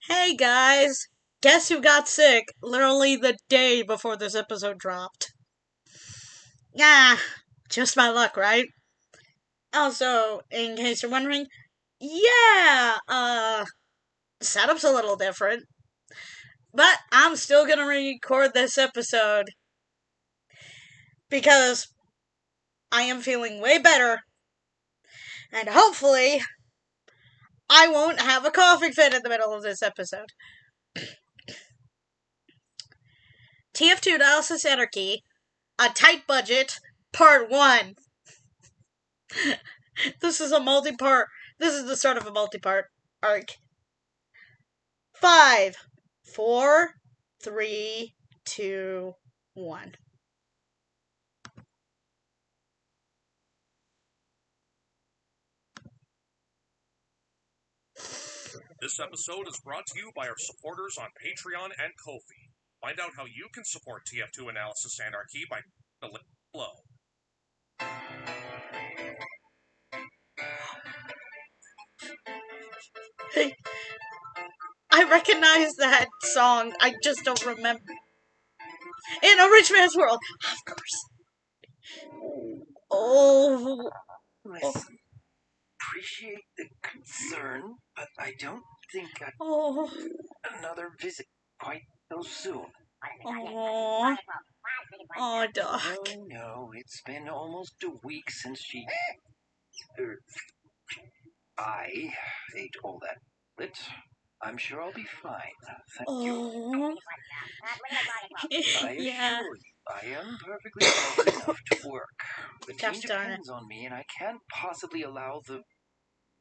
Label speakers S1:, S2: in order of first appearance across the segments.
S1: Hey guys! Guess who got sick literally the day before this episode dropped? Yeah, just my luck, right? Also, in case you're wondering, yeah, setup's a little different. But I'm still gonna record this episode because I am feeling way better and hopefully I won't have a coughing fit in the middle of this episode. TF2 Analysis Anarchy, a tight budget, part 1. This is the start of a multi-part arc. 5, 4, 3, 2, 1.
S2: This episode is brought to you by our supporters on Patreon and Ko-fi. Find out how you can support TF2 Analysis Anarchy by the link below.
S1: Hey, I recognize that song. I just don't remember. In a rich man's world, of course. Oh.
S3: Listen, appreciate the concern, but I don't think
S1: Oh.
S3: another visit quite so soon.
S1: Oh. Oh, Doc.
S3: No, it's been almost a week since she... I ate all that lit. I'm sure I'll be fine. Thank you. I
S1: Yeah.
S3: assure you, I am perfectly healthy enough to work. The team
S1: Gosh darn it.
S3: depends on me, and I can't possibly allow the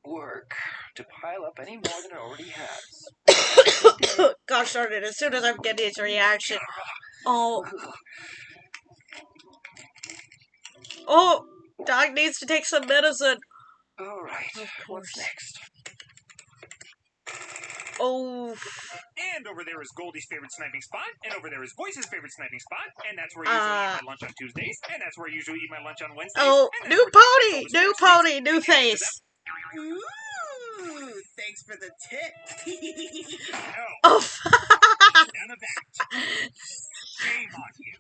S3: work to pile up any more than it already has.
S1: Gosh darn it, as soon as I'm getting his reaction. Oh. Oh, Doc needs to take some medicine.
S3: Alright, what's next?
S1: Oh.
S2: And over there is Goldie's favorite sniping spot, and over there is Voice's favorite sniping spot, and that's where I usually eat my lunch on Tuesdays, and that's where I usually eat my lunch on Wednesdays.
S1: Oh, new pony, new face.
S4: Ooh, thanks for the tip.
S2: No,
S1: Oh.
S2: none of that. Shame on you.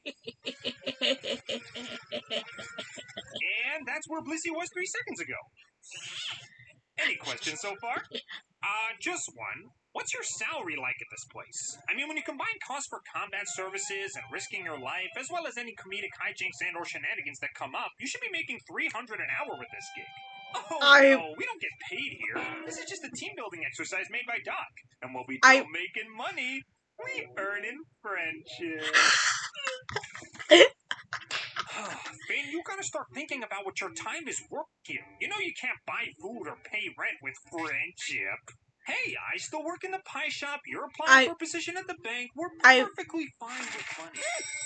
S2: And that's where Blissy was 3 seconds ago. Any questions so far? Just one. What's your salary like at this place? I mean, when you combine costs for combat services and risking your life, as well as any comedic hijinks and or shenanigans that come up, you should be making $300 an hour with this gig. Oh, no, we don't get paid here. This is just a team-building exercise made by Doc. And when we don't making money, we earn in friendship. Finn, you gotta start thinking about what your time is worth here. You know you can't buy food or pay rent with friendship. Hey, I still work in the pie shop. You're applying for a position at the bank. We're perfectly fine with money.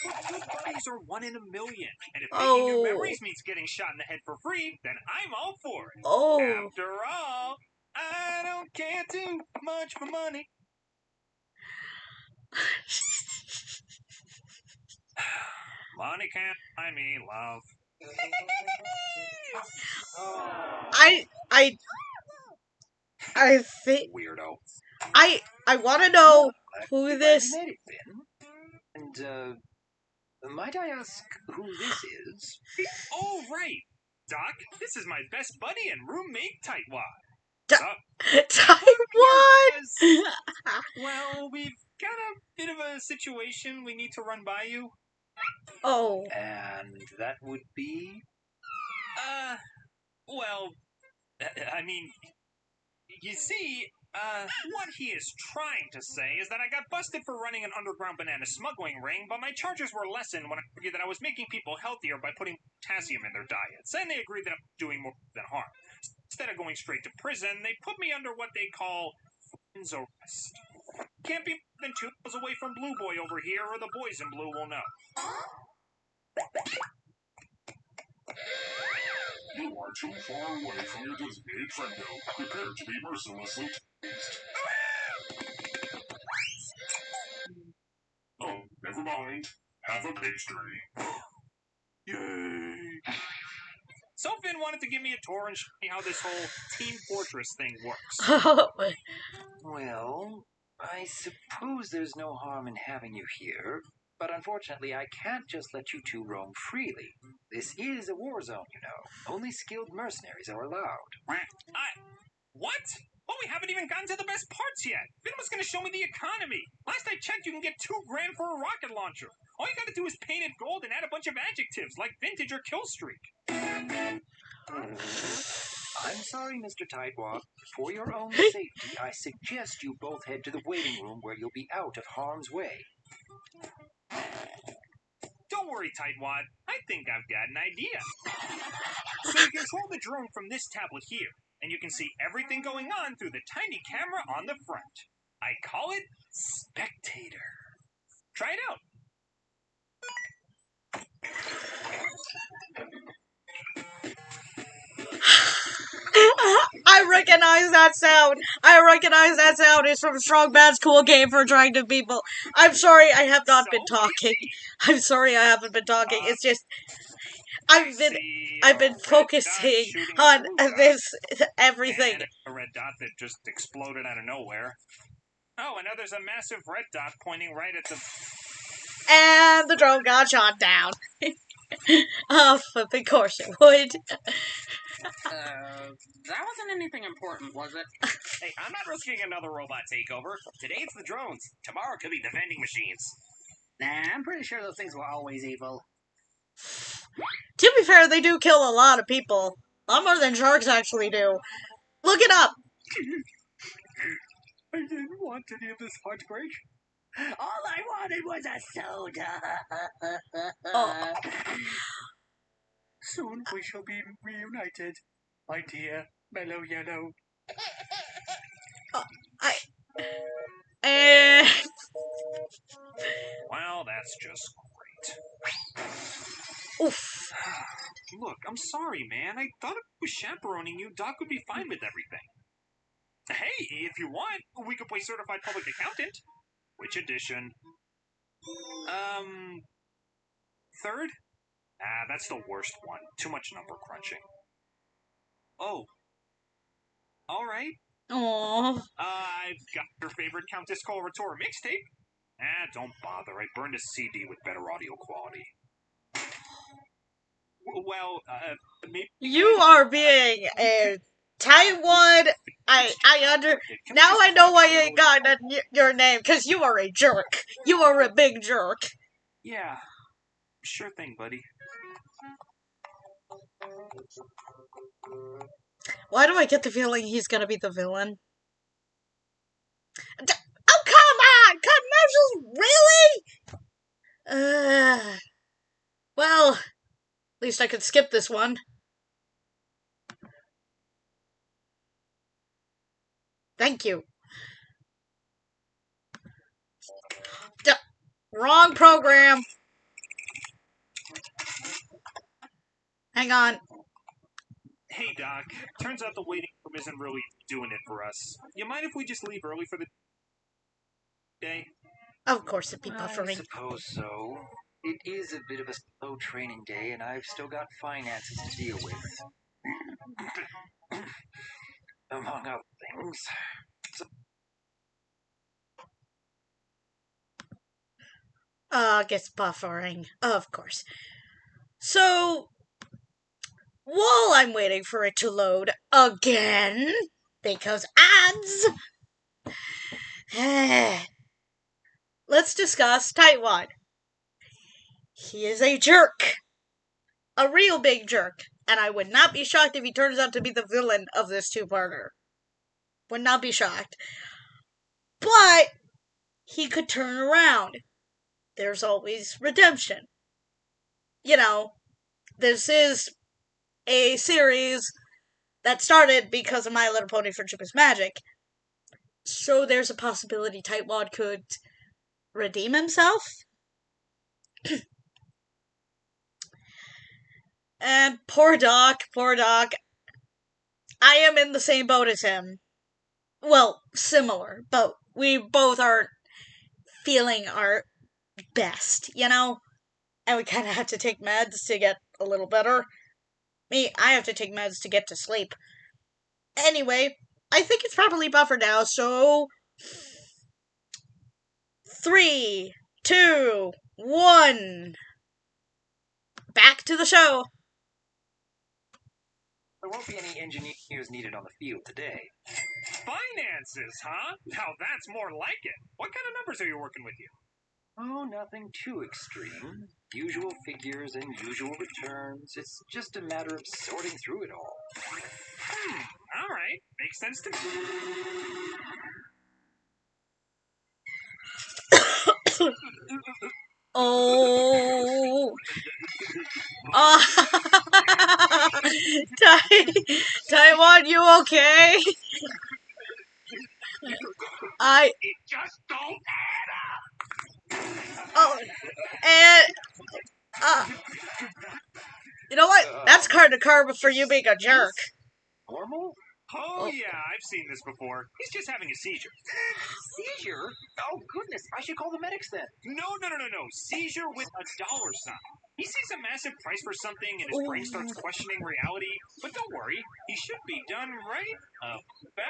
S2: But good buddies are 1 in a million. And if making new memories means getting shot in the head for free, then I'm all for it. After all, I don't care too much for money. Money can't buy me love.
S1: I think
S2: Weirdo.
S1: I want to know who this.
S3: And might I ask who this is?
S2: Oh, right. Doc, this is my best buddy and roommate, Tightwad.
S1: Taiwan!
S2: Well, we've got a bit of a situation we need to run by you.
S1: Oh.
S3: And that would be?
S2: Well, I mean, you see, what he is trying to say is that I got busted for running an underground banana smuggling ring, but my charges were lessened when I argued that I was making people healthier by putting potassium in their diets, and they agreed that I'm doing more than harm. Instead of going straight to prison, they put me under what they call friends arrest. Can't be more than 2 miles away from Blue Boy over here, or the boys in blue will know.
S5: You are too far away from your designated friendo. Prepare to be mercilessly teased. Oh, never mind. Have a pastry. Yay!
S2: So Finn wanted to give me a tour and show me how this whole Team Fortress thing works.
S3: Well, I I suppose there's no harm in having you here, but unfortunately I can't just let you two roam freely. This is a war zone, you know. Only skilled mercenaries are allowed.
S2: What? Well, we haven't even gotten to the best parts yet. Finn was going to show me the economy. Last I checked, you can get $2,000 for a rocket launcher. All you got to do is paint it gold and add a bunch of adjectives like vintage or kill streak.
S3: I'm sorry, Mr. Tightwad. For your own safety, I suggest you both head to the waiting room where you'll be out of harm's way.
S2: Don't worry, Tightwad. I think I've got an idea. So you control the drone from this tablet here, and you can see everything going on through the tiny camera on the front. I call it Spectator. Try it out.
S1: I recognize that sound. I recognize that sound. It's from Strong Bad's Cool Game for Attractive People. I'm sorry I have not been talking. I'm sorry I haven't been talking. It's just I've been focusing on this everything.
S2: And a red dot that just exploded out of nowhere. Oh, and now there's a massive red dot pointing right at the...
S1: And the drone got shot down. Oh, flipping course it would.
S4: That wasn't anything important, was it?
S2: Hey, I'm not risking another robot takeover. Today it's the drones. Tomorrow it could be the vending machines.
S4: Nah, I'm pretty sure those things were always evil.
S1: To be fair, they do kill a lot of people. A lot more than sharks actually do. Look it up!
S3: I didn't want any of this heartbreak. All I wanted was a soda.
S1: Oh.
S3: Soon we shall be reunited, my dear mellow yellow.
S2: Well, that's just great.
S1: Oof.
S2: Look, I'm sorry, man. I thought if I was chaperoning you, Doc would be fine with everything. Hey, if you want, we could play Certified Public Accountant. Which edition? Third? Ah, that's the worst one. Too much number crunching. Oh. Alright.
S1: Aww.
S2: I've got your favorite Countess Coloratura mixtape. Ah, don't bother. I burned a CD with better audio quality. Well, maybe...
S1: You are being a Taiwan. Now I know why you ain't got your name, because you are a jerk. You are a big jerk.
S2: Yeah. Sure thing, buddy.
S1: Why do I get the feeling he's gonna be the villain? Oh, come on! Commercials? Really? Well, at least I could skip this one. Thank you. Wrong program. Hang on.
S2: Hey, Doc. Turns out the waiting room isn't really doing it for us. You mind if we just leave early for the day?
S1: Of course it'd be
S3: I
S1: buffering.
S3: suppose so. It is a bit of a slow training day, and I've still got finances to deal with. Among other things.
S1: Gets buffering. Of course. So, while I'm waiting for it to load again, because ads, let's discuss Tightwad. He is a jerk. A real big jerk. And I would not be shocked if he turns out to be the villain of this two-parter. Would not be shocked. But he could turn around. There's always redemption. You know, this is a series that started because of My Little Pony Friendship is Magic. So there's a possibility Tightwad could redeem himself. And poor Doc. I am in the same boat as him. Well, similar, but we both aren't feeling our best, you know? And we kind of have to take meds to get a little better. I have to take meds to get to sleep. Anyway, I think it's properly buffered now, so 3, 2, 1. Back to the show.
S3: There won't be any engineers needed on the field today.
S2: Finances, huh? Now that's more like it. What kind of numbers are you working with here?
S3: Oh, nothing too extreme. Usual figures and usual returns. It's just a matter of sorting through it all.
S2: All right. Makes sense to me.
S1: Oh. Taiwan, you okay?
S2: It just don't add up.
S1: Oh, and you know what? That's karma for you being a jerk.
S3: Normal?
S2: Oh, yeah, I've seen this before. He's just having a seizure.
S3: Seizure? Oh, goodness. I should call the medics then.
S2: No. Seizure with a dollar sign. He sees a massive price for something and his brain starts questioning reality. But don't worry, he should be done right about.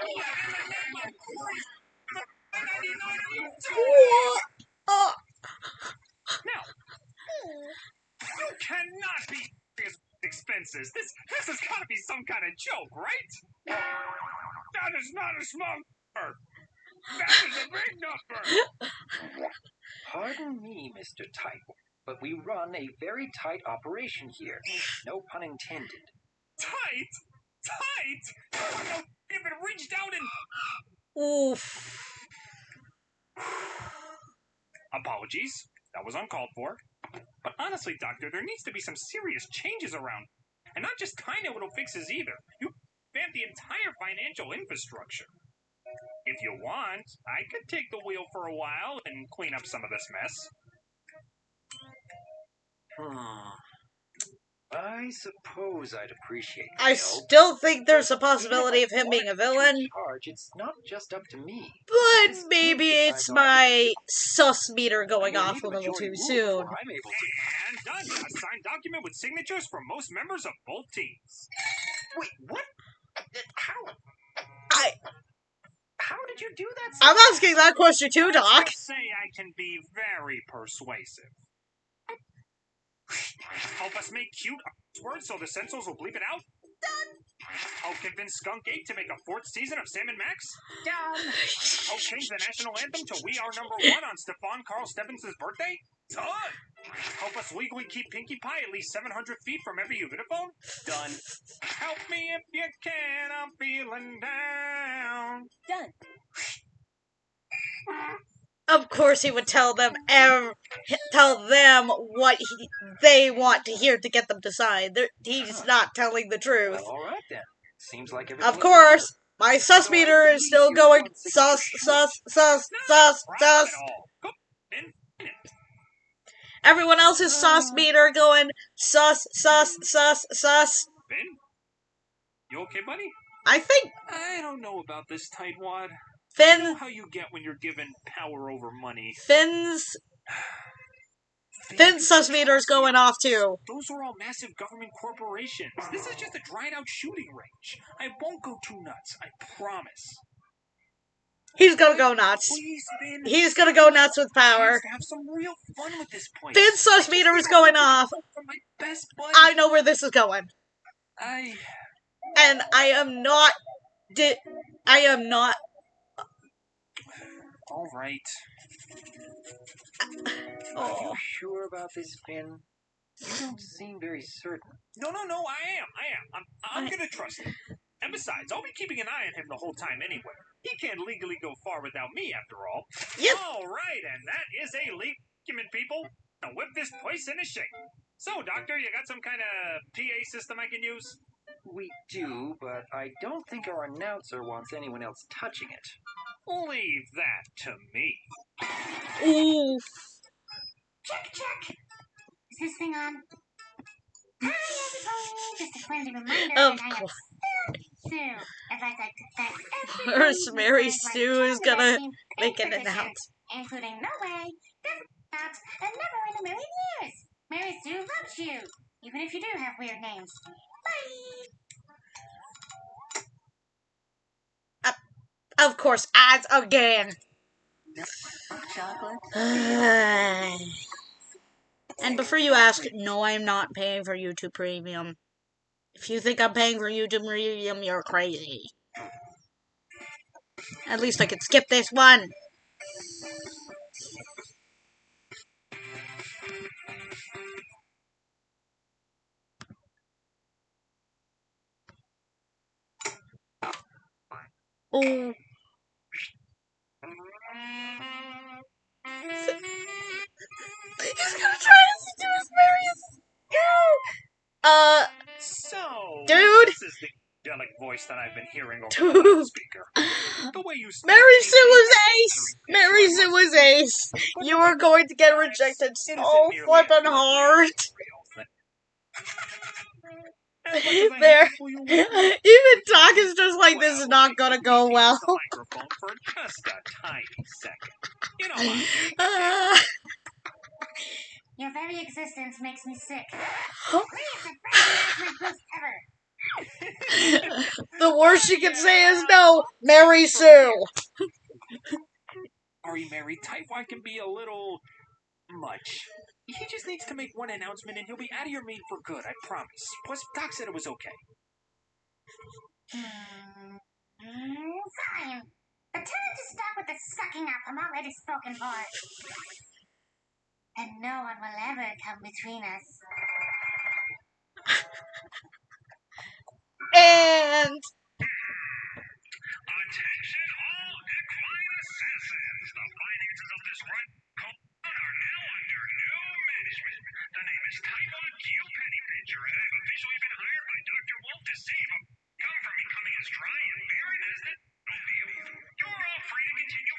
S2: Now, you cannot be serious with expenses. This has got to be some kind of joke, right? That is not a small number. That is a big number.
S3: Pardon me, Mr. Tight, but we run a very tight operation here. No pun intended.
S2: Tight? I don't know if it reached out and...
S1: Oof.
S2: Apologies. That was uncalled for. But honestly, Doctor, there needs to be some serious changes around. And not just tiny little fixes either. You vamp the entire financial infrastructure. If you want, I could take the wheel for a while and clean up some of this mess.
S3: I suppose I'd appreciate the
S1: I
S3: help.
S1: still think there's a possibility of him being a villain.
S3: It's not just up to me.
S1: But maybe it's my sus meter going off a little too soon.
S2: And done. A signed document with signatures from most members of both teams.
S3: Wait, what? How did you do that?
S1: I'm asking that question too, Doc.
S2: Let's just say I can be very persuasive. Help us make cute words so the censors will bleep it out. Done. I'll convince Skunk Ape to make a 4th season of Sam and Max.
S4: Done.
S2: I'll change the national anthem to We Are Number One on Stefan Carl Stevens' birthday. Done. Help us legally keep Pinkie Pie at least 700 feet from every Uvitophone. Done. Help me if you can, I'm feeling down.
S4: Done.
S1: Of course, he would tell them what they want to hear to get them to sign. He's not telling the truth.
S3: Well, all right then. Seems like everything.
S1: Of course, my sus meter is still going sus. Everyone else's sus meter going sus.
S2: Ben? You okay, buddy?
S1: I think
S2: I don't know about this, Tightwad. I know
S1: Finn.
S2: how you get when you're given power over money.
S1: Finn's sus meter's going off too.
S2: Those are all massive government corporations. This is just a dried out shooting range. I won't go too nuts, I promise.
S1: He's gonna go nuts.
S2: Please, Finn.
S1: He's gonna go nuts with power.
S2: To have some real fun with this place.
S1: Finn's sus meter is going off.
S2: My best buddy.
S1: I know where this is going. And I am not.
S2: All right.
S3: Are you sure about this, Finn? You don't seem very certain.
S2: No, I am. I'm gonna trust him. And besides, I'll be keeping an eye on him the whole time anyway. He can't legally go far without me, after all.
S1: Yep.
S2: All right, and that is a leak, people. Now whip this place into shape. So, Doctor, you got some kind of PA system I can use?
S3: We do, but I don't think our announcer wants anyone else touching it.
S2: Leave that to me.
S1: Ooh.
S6: Check. Is this thing on? Hi, everybody. Just a friendly reminder
S1: Of
S6: that I am
S1: course.
S6: Sue. I'd like to thank everybody
S1: First, Mary
S6: who
S1: Sue is
S6: joined
S1: gonna
S6: the team
S1: make an
S6: tradition,
S1: announcement.
S6: including No Way, Definitely Not, and Never in a Million Years. Mary Sue loves you, even if you do have weird names. Bye.
S1: Of course, ads again.
S4: Chocolate?
S1: And before you ask, no, I'm not paying for YouTube Premium. If you think I'm paying for YouTube Premium, you're crazy. At least I could skip this one. Oh. He's gonna try to seduce Marius.
S2: So,
S1: Dude.
S2: this is the angelic voice that I've been hearing over
S1: Dude.
S2: the loudspeaker. The way you speak
S1: Mary
S2: makes
S1: Sue
S2: me
S1: was
S2: think
S1: ace.
S2: it's
S1: Mary Sue was ace. You are going to get rejected
S2: It
S1: so
S2: isn't nearly
S1: flippin'
S2: as lovely
S1: hard.
S2: as the real thing. As much as I hate
S1: There.
S2: to pull you away from it,
S1: Even Doc is just like, this is not gonna go
S2: let me
S1: well.
S2: use the microphone for just a tiny second. You know how Jake
S6: Your very existence makes me sick. Please, the best embarrassment boost ever.
S1: The worst you can say is no, Mary Sue.
S2: Ari married typewhite can be a little much. He just needs to make one announcement and he'll be out of your maid for good, I promise. Plus, Doc said it was okay.
S6: Fine. But tell him to stop with the sucking up. I'm already spoken for. And no one will ever come between us.
S1: And
S5: Attention all equine assassins! The finances of this run are now under new management. The name is Taiwan Q Penny Pincher, and I've officially been hired by Dr. Wolf to save him. Come from becoming as dry and barren as that view. You're all free to continue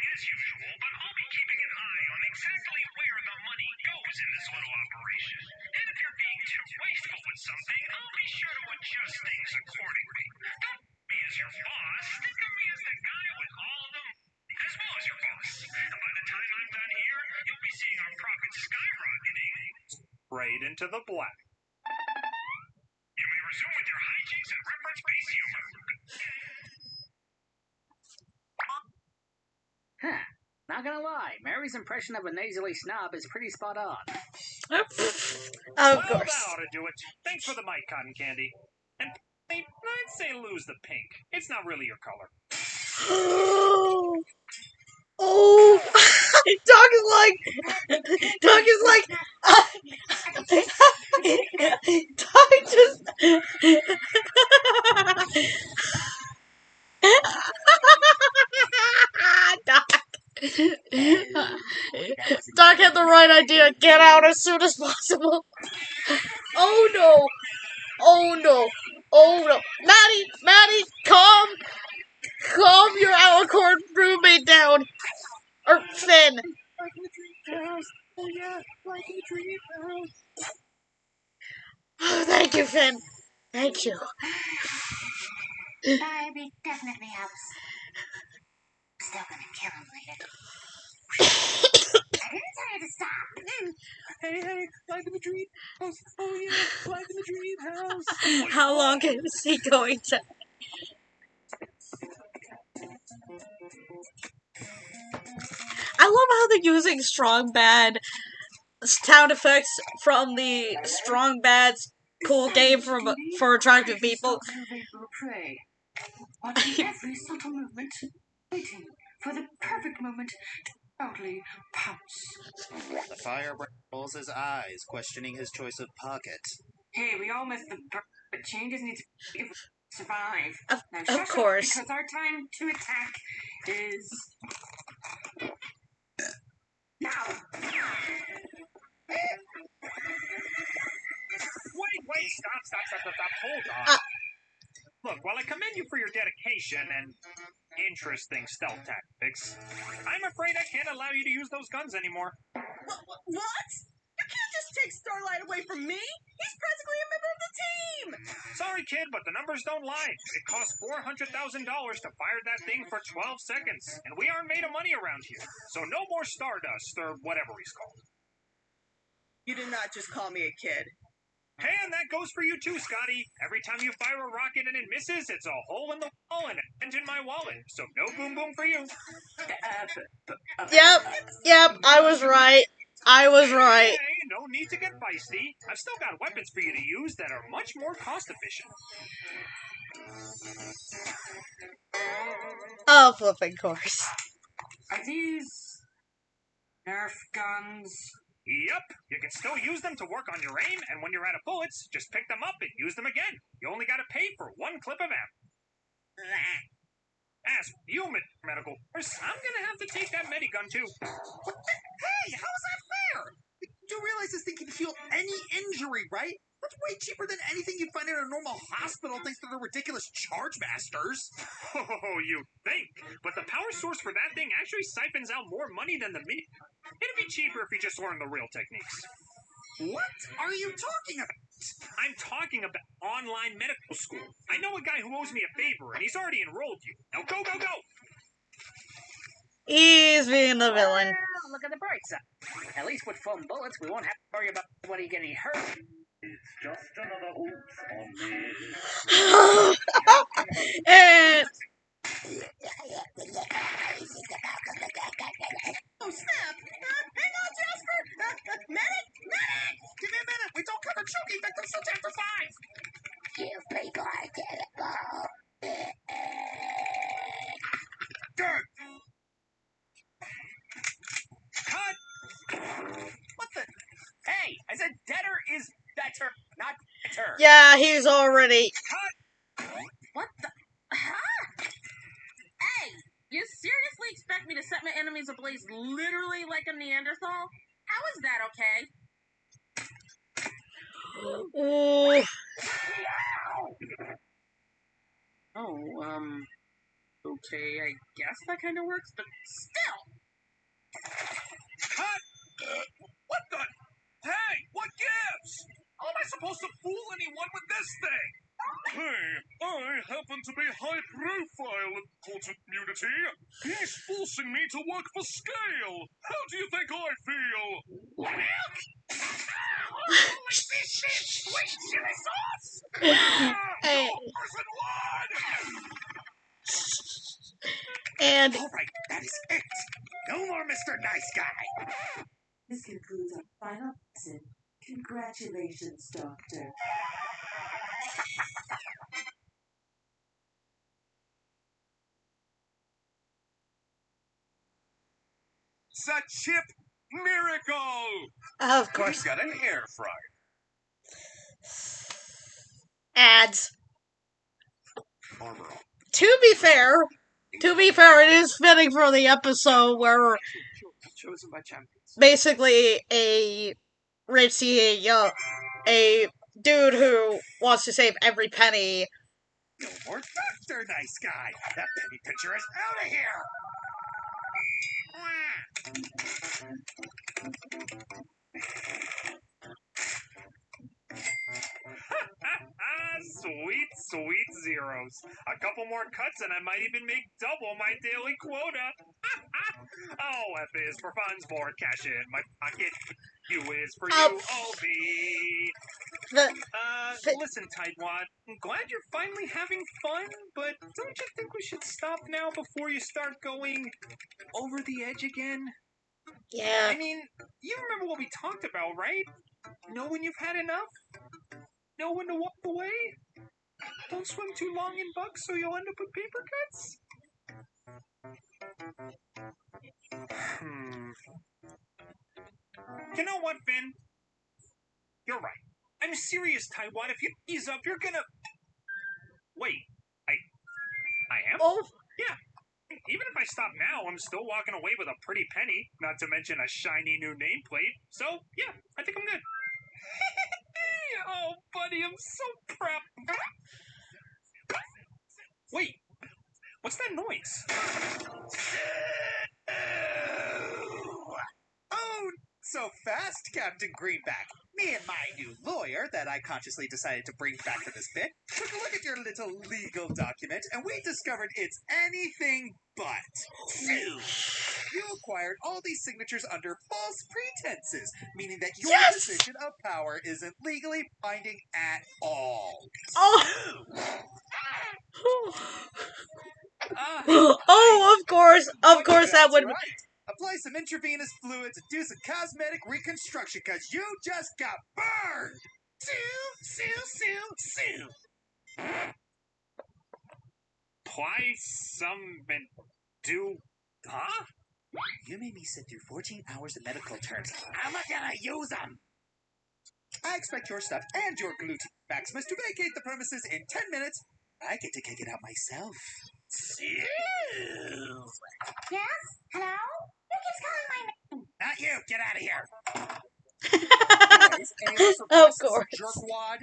S5: as usual, but I'll be keeping an eye on exactly where the money goes in this little operation. And if you're being too wasteful with something, I'll be sure to adjust things accordingly. Don't me as your boss, think of me as the guy with all of them, as well as your boss. And by the time I'm done here, you'll be seeing our profits skyrocketing.
S2: Right into the black.
S5: You may resume with your hijinks and reference-based humor.
S4: Huh. Not gonna lie, Mary's impression of a nasally snob is pretty spot on.
S1: of
S2: Well,
S1: course.
S2: that ought to do it. Thanks for the mic, Cotton Candy. And I'd say lose the pink. It's not really your color.
S1: Oh, Doc is like, Doc just. Doc. Doc had the right idea. Get out as soon as possible. Oh no. Oh no. Oh no. Maddie, calm your alicorn roommate down. Or Finn.
S2: Oh yeah, like in a dream house.
S1: Oh, thank you, Finn. Thank you.
S6: Barbie definitely helps. Still gonna kill him later. I didn't tell you to stop.
S2: Hey, like in the dream house. Oh yeah, like in the dream house.
S1: How long is he going to? I love how they're using strong bad sound effects from the strong bad's cool game for attractive people.
S4: Watching every subtle movement, waiting for the perfect moment to proudly pounce.
S7: The firebrand rolls his eyes, questioning his choice of pocket.
S4: Hey, we all missed the but changes need to be if we survive.
S1: Of
S4: Now shush
S1: course.
S4: up, because our time to attack is now.
S2: Wait, stop. Hold on. Look, while I commend you for your dedication and interesting stealth tactics, I'm afraid I can't allow you to use those guns anymore.
S8: What? You can't just take Starlight away from me. He's practically a member of the team.
S2: Sorry, kid, but the numbers don't lie. It costs $400,000 to fire that thing for 12 seconds, and we aren't made of money around here. So no more Stardust, or whatever he's called.
S8: You did not just call me a kid.
S2: Hey, and that goes for you too, Scotty. Every time you fire a rocket and it misses, it's a hole in the wall and a dent in my wallet. So no boom boom for you.
S1: Yep, I was right. I was right.
S2: Hey, no need to get feisty. I've still got weapons for you to use that are much more cost efficient.
S1: Oh, flipping course.
S4: Are these Nerf guns?
S2: Yep, you can still use them to work on your aim, and when you're out of bullets, just pick them up and use them again. You only gotta pay for one clip of ammo. As for you, medical course, I'm gonna have to take that medigun too.
S7: Hey, how is that fair? You realize this thing can heal any injury, right? That's way cheaper than anything you'd find in a normal hospital thanks to the ridiculous charge masters.
S2: Oh, you think? But the power source for that thing actually siphons out more money than the mini. It'd be cheaper if you just learned the real techniques.
S7: What are you talking about?
S2: I'm talking about online medical school. I know a guy who owes me a favor, and he's already enrolled you. Now go, go, go!
S1: He's being the villain.
S9: Well, look at the bright side. At least with foam bullets, we won't have to worry about anybody getting hurt.
S5: It's just another oops on me.
S1: And
S8: Oh, snap! Hang on, Jasper! Medic! Medic!
S7: Give me a minute. We don't cover choking victims till chapter 5.
S6: You people are terrible.
S7: Good.
S2: Cut!
S7: What the?
S9: Hey, I said deader is better, not better.
S1: yeah, he's already.
S8: What the? Huh? Hey, you seriously expect me to set my enemies ablaze literally like a Neanderthal? How is that okay?
S1: Ooh.
S8: Oh, okay, I guess that kind of works, but still!
S2: Cut! What the? Hey, what gives? How am I supposed to fool anyone with this thing?
S5: Hey, I happen to be high profile in quantum community. He's forcing me to work for scale. How do you think I feel?
S2: Holy shit! Sweet chili sauce!
S1: Hey.
S2: Person one!
S1: And
S7: All right, that is it. No more Mr. Nice Guy.
S10: This concludes our final lesson. Congratulations, Doctor.
S2: It's a chip miracle!
S1: of course,
S2: He's got an air fryer.
S1: ads.
S2: Armor.
S1: To be fair, it is fitting for the episode where
S2: Chosen by champions.
S1: basically a a dude who wants to save every penny.
S7: No more Dr. Nice Guy. That penny pitcher is out of here.
S2: Sweet, sweet zeros. A couple more cuts and I might even make double my daily quota. Oh, F is for funds, for cash in my pocket. U is for
S1: Oh.
S2: UOB.
S1: The
S2: Listen, Tightwad, I'm glad you're finally having fun, but don't you think we should stop now before you start going over the edge again?
S1: yeah.
S2: I mean, you remember what we talked about, right? Know when you've had enough? Know when to walk away? Don't swim too long in bugs so you'll end up with paper cuts? You know what, Finn? You're right. I'm serious, Taiwan. If you ease up, you're gonna... Wait, I am?
S1: Oh,
S2: Yeah. Even if I stop now, I'm still walking away with a pretty penny, not to mention a shiny new nameplate. So, yeah, I think I'm good. Oh, buddy, I'm so proud. Wait, what's that noise?
S7: Oh, so fast, Captain Greenback. Me and my new lawyer that I consciously decided to bring back for this bit took a look at your little legal document, and we discovered it's anything but true. You acquired all these signatures under false pretenses, meaning that your position of power isn't legally binding at all.
S1: oh. Oh, of course, that would.
S7: Right. apply some intravenous fluid to do some cosmetic reconstruction, because you just got burned! Sue!
S2: Apply some and do... Huh?
S7: You made me sit through 14 hours of medical terms. How am I gonna use them? I expect your stuff and your gluteus maximus to vacate the premises in 10 minutes. I get to kick it out myself.
S6: Yes? Hello? Who keeps calling my name?
S7: Not you! Get out of here!
S1: Anyways,
S7: any last
S1: of
S7: requests,
S1: course.
S7: jerkwad?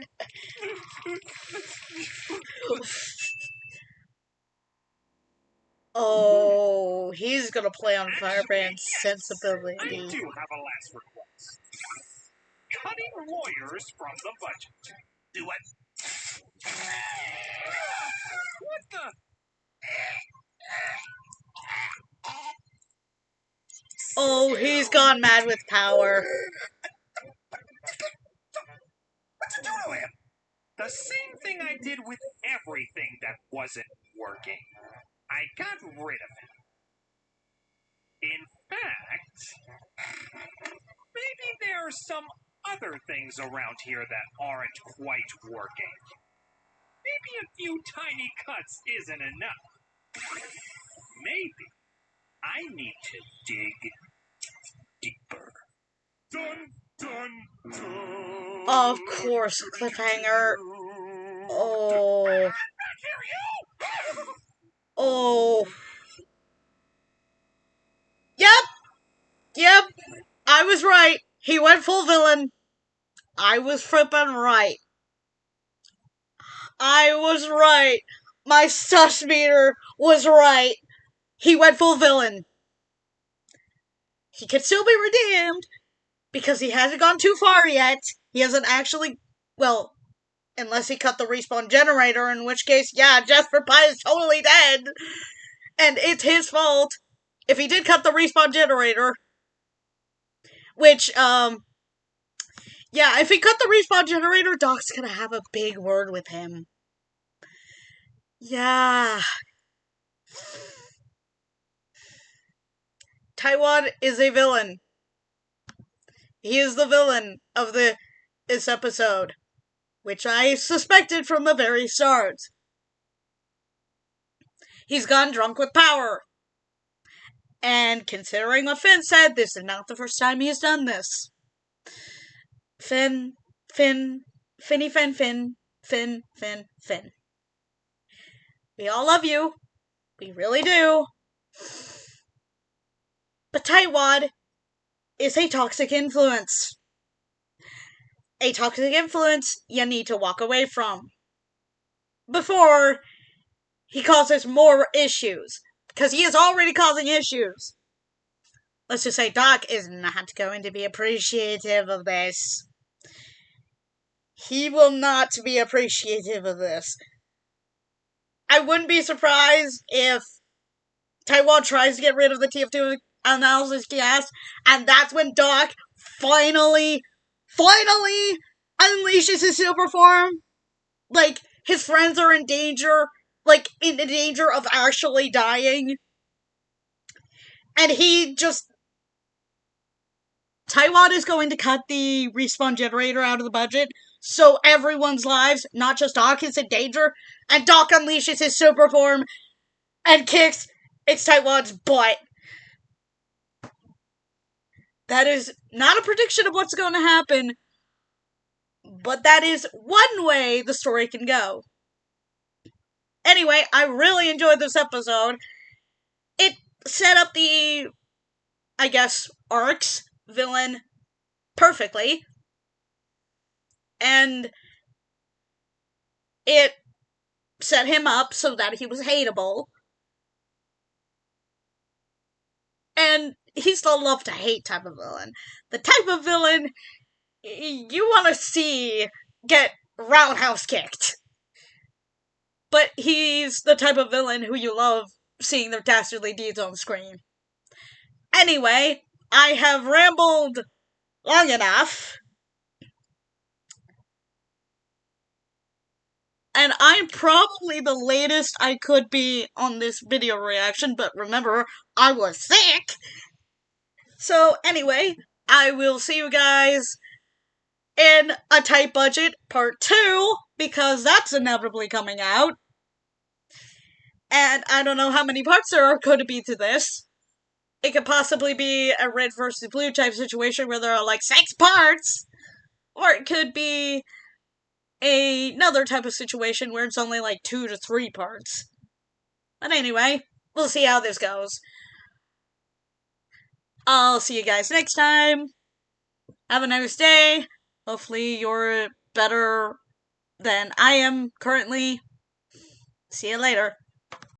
S1: Oh, he's gonna play on Firebrand's
S2: I
S1: sensibility.
S2: do have a last request. Cutting lawyers from the budget.
S7: Do what?
S2: What the...
S1: Oh, he's gone mad with power.
S7: What'd you do to him?
S2: The same thing I did with everything that wasn't working. I got rid of him. In fact, maybe there are some other things around here that aren't quite working. Maybe a few tiny cuts isn't enough. Maybe I need to dig deeper. Dun, dun, dun.
S1: Of course, cliffhanger. Oh. Oh. Yep. I was right. He went full villain. I was flippin' right. I was right. My sus meter was right. He went full villain. He could still be redeemed because he hasn't gone too far yet. He hasn't actually, well, unless he cut the respawn generator, in which case, yeah, Jasper Pie is totally dead. And it's his fault. If he did cut the respawn generator, which, yeah, if he cut the respawn generator, Doc's gonna have a big word with him. Yeah. Taiwan is a villain. He is the villain of this episode, which I suspected from the very start. He's gone drunk with power. And considering what Finn said, this is not the first time he's done this. Finn. We all love you. We really do. But Tightwad is a toxic influence. A toxic influence you need to walk away from. Before he causes more issues. Because he is already causing issues. Let's just say Doc is not going to be appreciative of this. He will not be appreciative of this. I wouldn't be surprised if Taiwan tries to get rid of the TF2 analysis gas, and that's when Doc finally unleashes his super form. Like, his friends are in danger, like, in danger of actually dying. And he just... Taiwan is going to cut the respawn generator out of the budget, so everyone's lives, not just Doc, is in danger, and Doc unleashes his super form and kicks its Taiwan's butt. That is not a prediction of what's going to happen, but that is one way the story can go. Anyway, I really enjoyed this episode. It set up the, I guess, arcs villain perfectly. And it set him up so that he was hateable. And he's the love to hate type of villain. The type of villain you want to see get roundhouse kicked. But he's the type of villain who you love seeing their dastardly deeds on screen. Anyway, I have rambled long enough. And I'm probably the latest I could be on this video reaction, but remember, I was sick. So, anyway, I will see you guys in a tight budget part 2, because that's inevitably coming out. And I don't know how many parts there are going to be to this. It could possibly be a red versus blue type situation where there are like 6 parts. Or it could be another type of situation where it's only like 2 to 3 parts. But anyway, we'll see how this goes. I'll see you guys next time. Have a nice day. Hopefully you're better than I am currently. See you later.